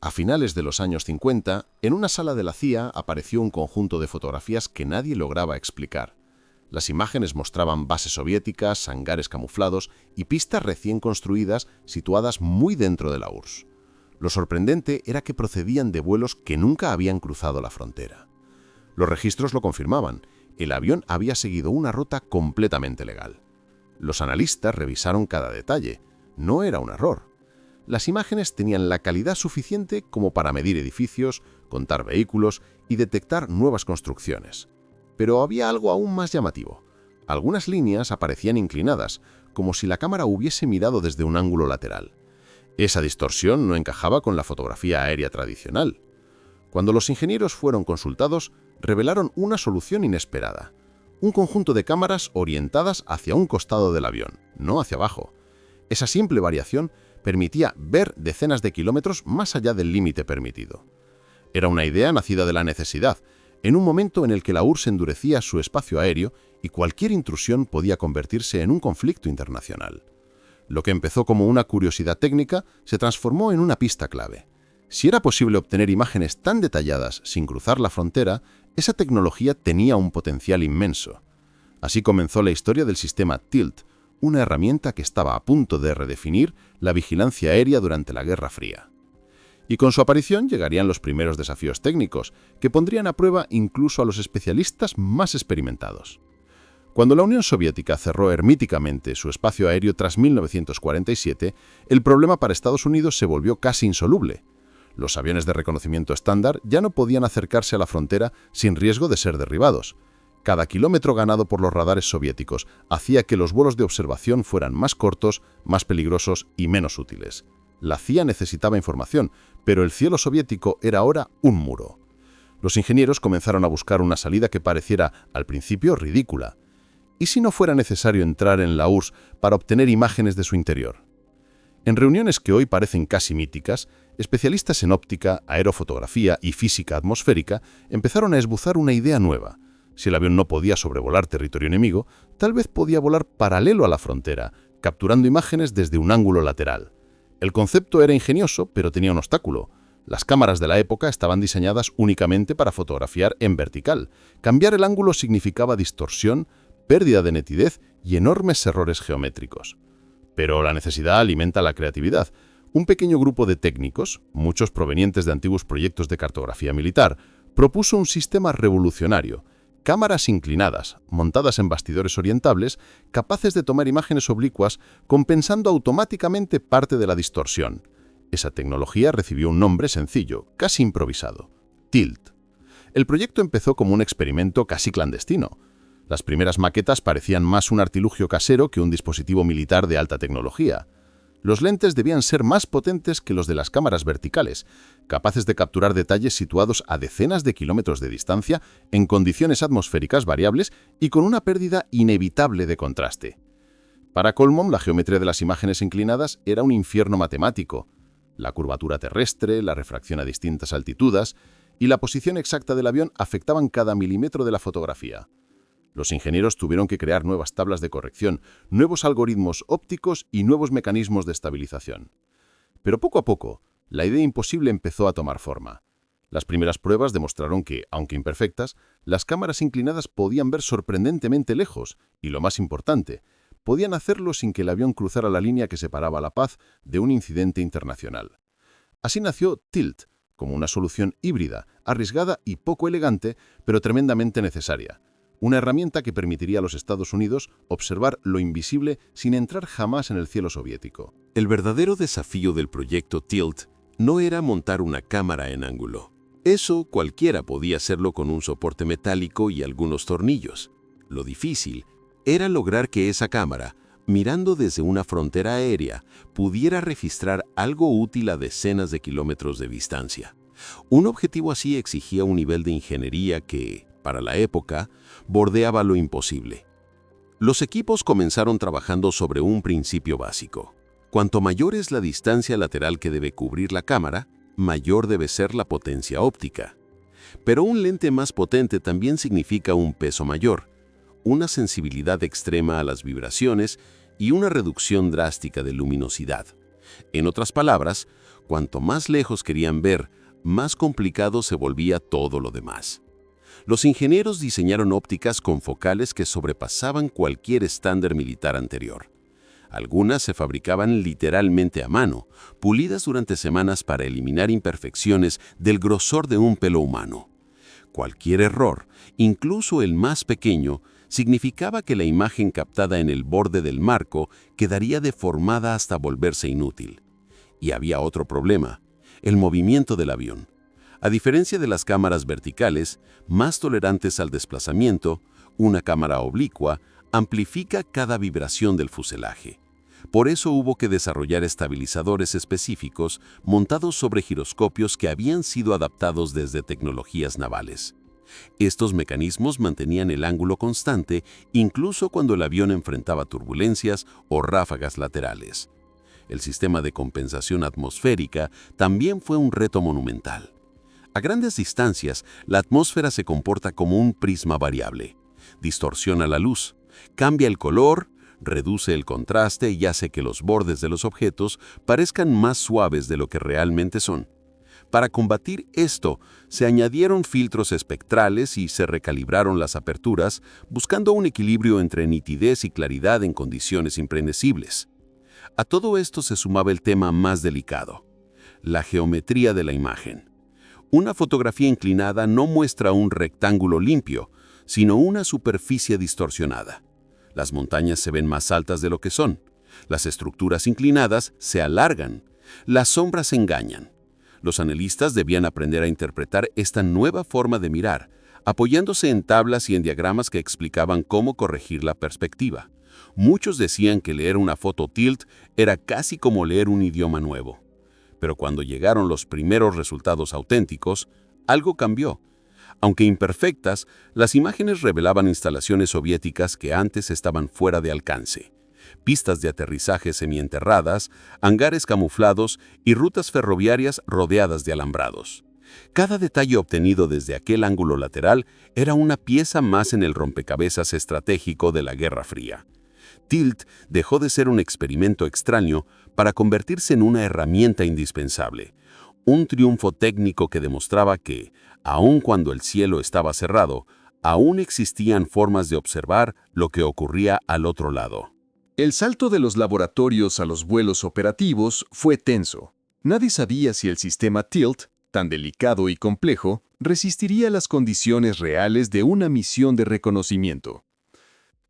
A finales de los años 50, en una sala de la CIA apareció un conjunto de fotografías que nadie lograba explicar. Las imágenes mostraban bases soviéticas, hangares camuflados y pistas recién construidas situadas muy dentro de la URSS. Lo sorprendente era que procedían de vuelos que nunca habían cruzado la frontera. Los registros lo confirmaban. El avión había seguido una ruta completamente legal. Los analistas revisaron cada detalle. No era un error. Las imágenes tenían la calidad suficiente como para medir edificios, contar vehículos y detectar nuevas construcciones. Pero había algo aún más llamativo. Algunas líneas aparecían inclinadas, como si la cámara hubiese mirado desde un ángulo lateral. Esa distorsión no encajaba con la fotografía aérea tradicional. Cuando los ingenieros fueron consultados, revelaron una solución inesperada. Un conjunto de cámaras orientadas hacia un costado del avión, no hacia abajo. Esa simple variación permitía ver decenas de kilómetros más allá del límite permitido. Era una idea nacida de la necesidad, en un momento en el que la URSS endurecía su espacio aéreo y cualquier intrusión podía convertirse en un conflicto internacional. Lo que empezó como una curiosidad técnica se transformó en una pista clave. Si era posible obtener imágenes tan detalladas sin cruzar la frontera, esa tecnología tenía un potencial inmenso. Así comenzó la historia del sistema TILT, una herramienta que estaba a punto de redefinir la vigilancia aérea durante la Guerra Fría. Y con su aparición llegarían los primeros desafíos técnicos, que pondrían a prueba incluso a los especialistas más experimentados. Cuando la Unión Soviética cerró herméticamente su espacio aéreo tras 1947, el problema para Estados Unidos se volvió casi insoluble. Los aviones de reconocimiento estándar ya no podían acercarse a la frontera sin riesgo de ser derribados. Cada kilómetro ganado por los radares soviéticos hacía que los vuelos de observación fueran más cortos, más peligrosos y menos útiles. La CIA necesitaba información, pero el cielo soviético era ahora un muro. Los ingenieros comenzaron a buscar una salida que pareciera, al principio, ridícula. ¿Y si no fuera necesario entrar en la URSS para obtener imágenes de su interior? En reuniones que hoy parecen casi míticas, especialistas en óptica, aerofotografía y física atmosférica empezaron a esbozar una idea nueva. Si el avión no podía sobrevolar territorio enemigo, tal vez podía volar paralelo a la frontera, capturando imágenes desde un ángulo lateral. El concepto era ingenioso, pero tenía un obstáculo. Las cámaras de la época estaban diseñadas únicamente para fotografiar en vertical. Cambiar el ángulo significaba distorsión, pérdida de nitidez y enormes errores geométricos. Pero la necesidad alimenta la creatividad. Un pequeño grupo de técnicos, muchos provenientes de antiguos proyectos de cartografía militar, propuso un sistema revolucionario: cámaras inclinadas, montadas en bastidores orientables, capaces de tomar imágenes oblicuas, compensando automáticamente parte de la distorsión. Esa tecnología recibió un nombre sencillo, casi improvisado: TILT. El proyecto empezó como un experimento casi clandestino. Las primeras maquetas parecían más un artilugio casero que un dispositivo militar de alta tecnología. Los lentes debían ser más potentes que los de las cámaras verticales, capaces de capturar detalles situados a decenas de kilómetros de distancia en condiciones atmosféricas variables y con una pérdida inevitable de contraste. Para colmo, la geometría de las imágenes inclinadas era un infierno matemático. La curvatura terrestre, la refracción a distintas altitudes y la posición exacta del avión afectaban cada milímetro de la fotografía. Los ingenieros tuvieron que crear nuevas tablas de corrección, nuevos algoritmos ópticos y nuevos mecanismos de estabilización. Pero poco a poco, la idea imposible empezó a tomar forma. Las primeras pruebas demostraron que, aunque imperfectas, las cámaras inclinadas podían ver sorprendentemente lejos y, lo más importante, podían hacerlo sin que el avión cruzara la línea que separaba la paz de un incidente internacional. Así nació TILT, como una solución híbrida, arriesgada y poco elegante, pero tremendamente necesaria. Una herramienta que permitiría a los Estados Unidos observar lo invisible sin entrar jamás en el cielo soviético. El verdadero desafío del proyecto TILT no era montar una cámara en ángulo. Eso cualquiera podía hacerlo con un soporte metálico y algunos tornillos. Lo difícil era lograr que esa cámara, mirando desde una frontera aérea, pudiera registrar algo útil a decenas de kilómetros de distancia. Un objetivo así exigía un nivel de ingeniería que, para la época, bordeaba lo imposible. Los equipos comenzaron trabajando sobre un principio básico. Cuanto mayor es la distancia lateral que debe cubrir la cámara, mayor debe ser la potencia óptica. Pero un lente más potente también significa un peso mayor, una sensibilidad extrema a las vibraciones y una reducción drástica de luminosidad. En otras palabras, Cuanto más lejos querían ver, más complicado se volvía todo lo demás. Los ingenieros diseñaron ópticas con focales que sobrepasaban cualquier estándar militar anterior. Algunas se fabricaban literalmente a mano, pulidas durante semanas para eliminar imperfecciones del grosor de un pelo humano. Cualquier error, incluso el más pequeño, significaba que la imagen captada en el borde del marco quedaría deformada hasta volverse inútil. Y había otro problema: el movimiento del avión. A diferencia de las cámaras verticales, más tolerantes al desplazamiento, una cámara oblicua amplifica cada vibración del fuselaje. Por eso hubo que desarrollar estabilizadores específicos montados sobre giroscopios que habían sido adaptados desde tecnologías navales. Estos mecanismos mantenían el ángulo constante incluso cuando el avión enfrentaba turbulencias o ráfagas laterales. El sistema de compensación atmosférica también fue un reto monumental. A grandes distancias, la atmósfera se comporta como un prisma variable. Distorsiona la luz, cambia el color, reduce el contraste y hace que los bordes de los objetos parezcan más suaves de lo que realmente son. Para combatir esto, se añadieron filtros espectrales y se recalibraron las aperturas, buscando un equilibrio entre nitidez y claridad en condiciones impredecibles. A todo esto se sumaba el tema más delicado: la geometría de la imagen. Una fotografía inclinada no muestra un rectángulo limpio, sino una superficie distorsionada. Las montañas se ven más altas de lo que son. Las estructuras inclinadas se alargan. Las sombras engañan. Los analistas debían aprender a interpretar esta nueva forma de mirar, apoyándose en tablas y en diagramas que explicaban cómo corregir la perspectiva. Muchos decían que leer una foto tilt era casi como leer un idioma nuevo. Pero cuando llegaron los primeros resultados auténticos, algo cambió. Aunque imperfectas, las imágenes revelaban instalaciones soviéticas que antes estaban fuera de alcance. Pistas de aterrizaje semienterradas, hangares camuflados y rutas ferroviarias rodeadas de alambrados. Cada detalle obtenido desde aquel ángulo lateral era una pieza más en el rompecabezas estratégico de la Guerra Fría. Tilt dejó de ser un experimento extraño para convertirse en una herramienta indispensable. Un triunfo técnico que demostraba que, aun cuando el cielo estaba cerrado, aún existían formas de observar lo que ocurría al otro lado. El salto de los laboratorios a los vuelos operativos fue tenso. Nadie sabía si el sistema Tilt, tan delicado y complejo, resistiría las condiciones reales de una misión de reconocimiento.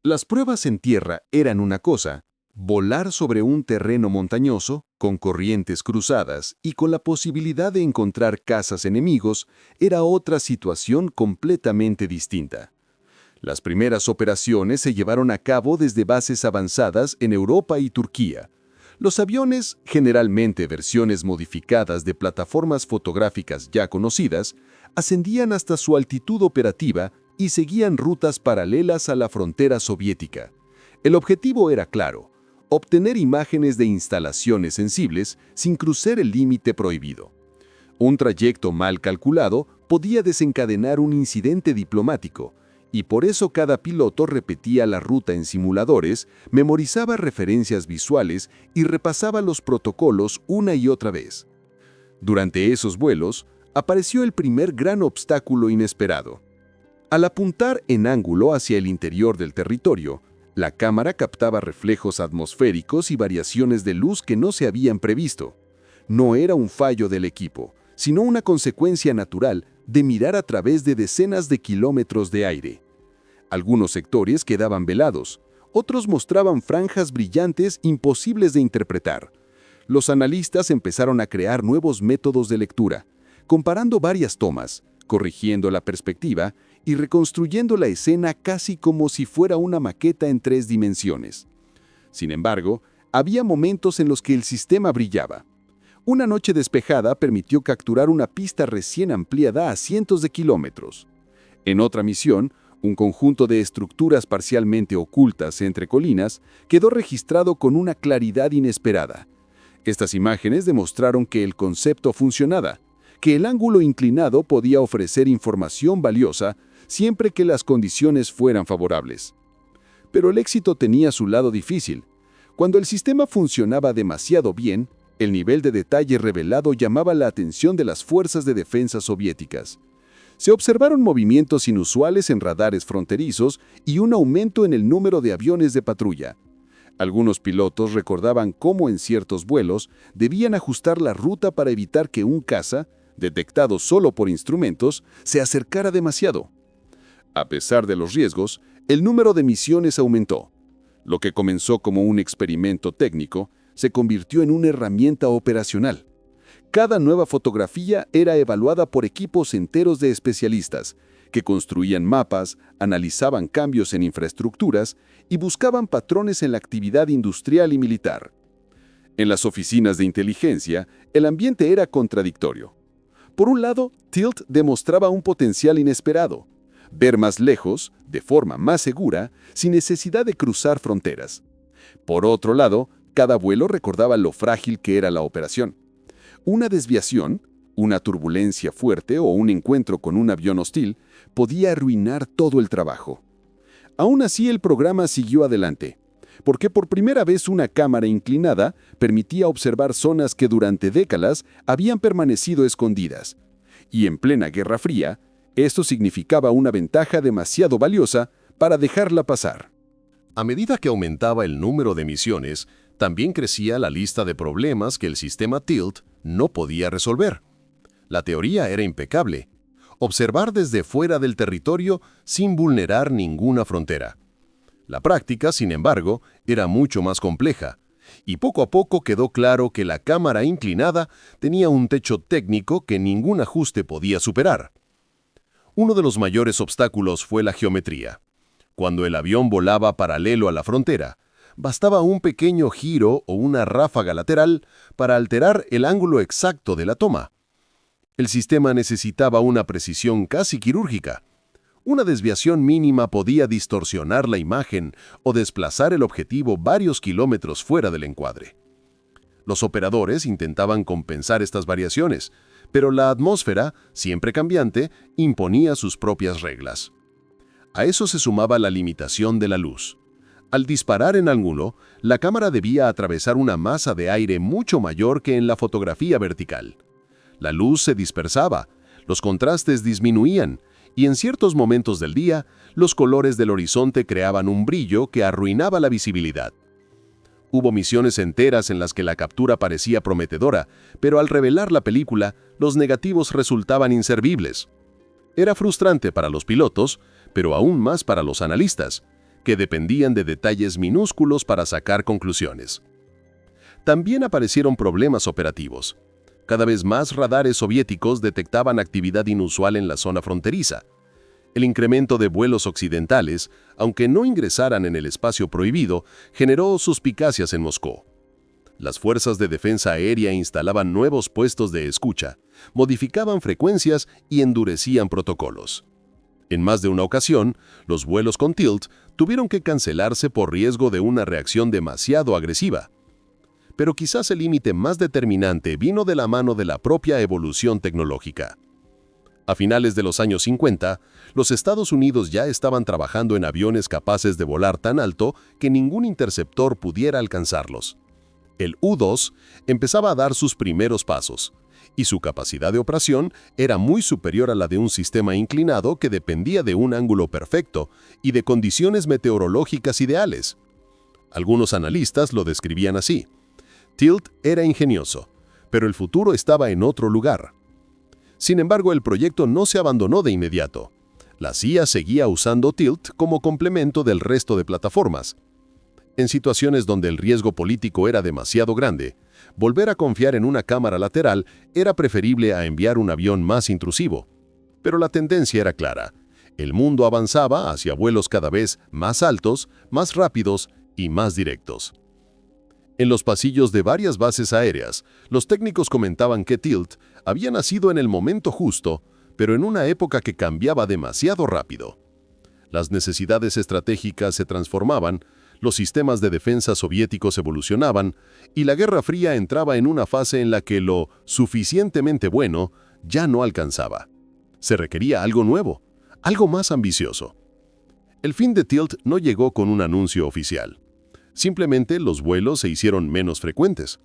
Las pruebas en tierra eran una cosa, volar sobre un terreno montañoso, con corrientes cruzadas y con la posibilidad de encontrar cazas enemigos, era otra situación completamente distinta. Las primeras operaciones se llevaron a cabo desde bases avanzadas en Europa y Turquía. Los aviones, generalmente versiones modificadas de plataformas fotográficas ya conocidas, ascendían hasta su altitud operativa y seguían rutas paralelas a la frontera soviética. El objetivo era claro: obtener imágenes de instalaciones sensibles sin cruzar el límite prohibido. Un trayecto mal calculado podía desencadenar un incidente diplomático, y por eso cada piloto repetía la ruta en simuladores, memorizaba referencias visuales y repasaba los protocolos una y otra vez. Durante esos vuelos, apareció el primer gran obstáculo inesperado. Al apuntar en ángulo hacia el interior del territorio, la cámara captaba reflejos atmosféricos y variaciones de luz que no se habían previsto. No era un fallo del equipo, sino una consecuencia natural de mirar a través de decenas de kilómetros de aire. Algunos sectores quedaban velados, otros mostraban franjas brillantes imposibles de interpretar. Los analistas empezaron a crear nuevos métodos de lectura, comparando varias tomas, corrigiendo la perspectiva y reconstruyendo la escena casi como si fuera una maqueta en 3 dimensiones. Sin embargo, había momentos en los que el sistema brillaba. Una noche despejada permitió capturar una pista recién ampliada a cientos de kilómetros. En otra misión, un conjunto de estructuras parcialmente ocultas entre colinas quedó registrado con una claridad inesperada. Estas imágenes demostraron que el concepto funcionaba, que el ángulo inclinado podía ofrecer información valiosa siempre que las condiciones fueran favorables. Pero el éxito tenía su lado difícil. Cuando el sistema funcionaba demasiado bien, El nivel de detalle revelado llamaba la atención de las fuerzas de defensa soviéticas. Se observaron movimientos inusuales en radares fronterizos y un aumento en el número de aviones de patrulla. Algunos pilotos recordaban cómo en ciertos vuelos debían ajustar la ruta para evitar que un caza, detectado solo por instrumentos, se acercara demasiado. A pesar de los riesgos, el número de misiones aumentó. Lo que comenzó como un experimento técnico se convirtió en una herramienta operacional. Cada nueva fotografía era evaluada por equipos enteros de especialistas, que construían mapas, analizaban cambios en infraestructuras y buscaban patrones en la actividad industrial y militar. En las oficinas de inteligencia, el ambiente era contradictorio. Por un lado, Tilt demostraba un potencial inesperado: ver más lejos, de forma más segura, sin necesidad de cruzar fronteras. Por otro lado, cada vuelo recordaba lo frágil que era la operación. Una desviación, una turbulencia fuerte o un encuentro con un avión hostil podía arruinar todo el trabajo. Aún así, el programa siguió adelante, porque por primera vez una cámara inclinada permitía observar zonas que durante décadas habían permanecido escondidas. Y en plena Guerra Fría, esto significaba una ventaja demasiado valiosa para dejarla pasar. A medida que aumentaba el número de misiones, también crecía la lista de problemas que el sistema Tilt no podía resolver. La teoría era impecable: observar desde fuera del territorio sin vulnerar ninguna frontera. La práctica, sin embargo, era mucho más compleja, y poco a poco quedó claro que la cámara inclinada tenía un techo técnico que ningún ajuste podía superar. Uno de los mayores obstáculos fue la geometría. Cuando el avión volaba paralelo a la frontera, bastaba un pequeño giro o una ráfaga lateral para alterar el ángulo exacto de la toma. El sistema necesitaba una precisión casi quirúrgica. Una desviación mínima podía distorsionar la imagen o desplazar el objetivo varios kilómetros fuera del encuadre. Los operadores intentaban compensar estas variaciones, pero la atmósfera, siempre cambiante, imponía sus propias reglas. A eso se sumaba la limitación de la luz. Al disparar en ángulo, la cámara debía atravesar una masa de aire mucho mayor que en la fotografía vertical. La luz se dispersaba, los contrastes disminuían, y en ciertos momentos del día, los colores del horizonte creaban un brillo que arruinaba la visibilidad. Hubo misiones enteras en las que la captura parecía prometedora, pero al revelar la película, los negativos resultaban inservibles. Era frustrante para los pilotos, pero aún más para los analistas, que dependían de detalles minúsculos para sacar conclusiones. También aparecieron problemas operativos. Cada vez más radares soviéticos detectaban actividad inusual en la zona fronteriza. El incremento de vuelos occidentales, aunque no ingresaran en el espacio prohibido, generó suspicacias en Moscú. Las fuerzas de defensa aérea instalaban nuevos puestos de escucha, modificaban frecuencias y endurecían protocolos. En más de una ocasión, los vuelos con Tilt tuvieron que cancelarse por riesgo de una reacción demasiado agresiva. Pero quizás el límite más determinante vino de la mano de la propia evolución tecnológica. A finales de los años 50, los Estados Unidos ya estaban trabajando en aviones capaces de volar tan alto que ningún interceptor pudiera alcanzarlos. El U-2 empezaba a dar sus primeros pasos, y su capacidad de operación era muy superior a la de un sistema inclinado que dependía de un ángulo perfecto y de condiciones meteorológicas ideales. Algunos analistas lo describían así: Tilt era ingenioso, pero el futuro estaba en otro lugar. Sin embargo, el proyecto no se abandonó de inmediato. La CIA seguía usando Tilt como complemento del resto de plataformas. En situaciones donde el riesgo político era demasiado grande, volver a confiar en una cámara lateral era preferible a enviar un avión más intrusivo. Pero la tendencia era clara: el mundo avanzaba hacia vuelos cada vez más altos, más rápidos y más directos. En los pasillos de varias bases aéreas, los técnicos comentaban que Tilt había nacido en el momento justo, pero en una época que cambiaba demasiado rápido. Las necesidades estratégicas se transformaban, los sistemas de defensa soviéticos evolucionaban, y la Guerra Fría entraba en una fase en la que lo suficientemente bueno ya no alcanzaba. Se requería algo nuevo, algo más ambicioso. El fin de Tilt no llegó con un anuncio oficial. Simplemente los vuelos se hicieron menos frecuentes.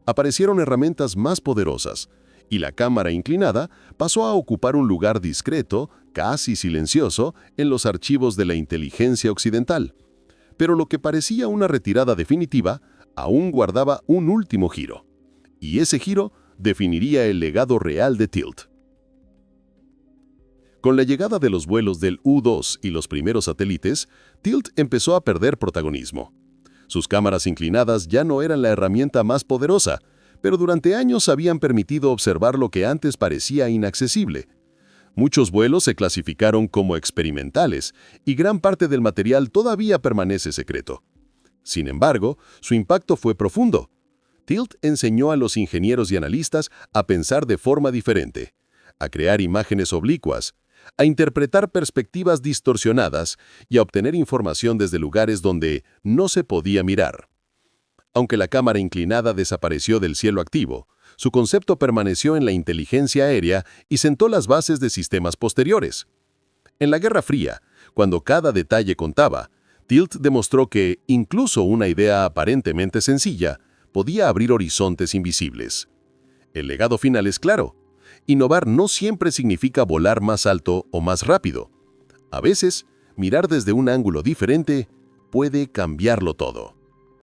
aparecieron herramientas más poderosas, y la cámara inclinada pasó a ocupar un lugar discreto, casi silencioso, en los archivos de la inteligencia occidental. Pero lo que parecía una retirada definitiva aún guardaba un último giro. Y ese giro definiría el legado real de Tilt. Con la llegada de los vuelos del U-2 y los primeros satélites, Tilt empezó a perder protagonismo. Sus cámaras inclinadas ya no eran la herramienta más poderosa, pero durante años habían permitido observar lo que antes parecía inaccesible. Muchos vuelos se clasificaron como experimentales y gran parte del material todavía permanece secreto. Sin embargo, su impacto fue profundo. Tilt enseñó a los ingenieros y analistas a pensar de forma diferente, a crear imágenes oblicuas, a interpretar perspectivas distorsionadas y a obtener información desde lugares donde no se podía mirar. Aunque la cámara inclinada desapareció del cielo activo, su concepto permaneció en la inteligencia aérea y sentó las bases de sistemas posteriores. En la Guerra Fría, cuando cada detalle contaba, Tilt demostró que incluso una idea aparentemente sencilla podía abrir horizontes invisibles. El legado final es claro. Innovar no siempre significa volar más alto o más rápido. A veces, mirar desde un ángulo diferente puede cambiarlo todo.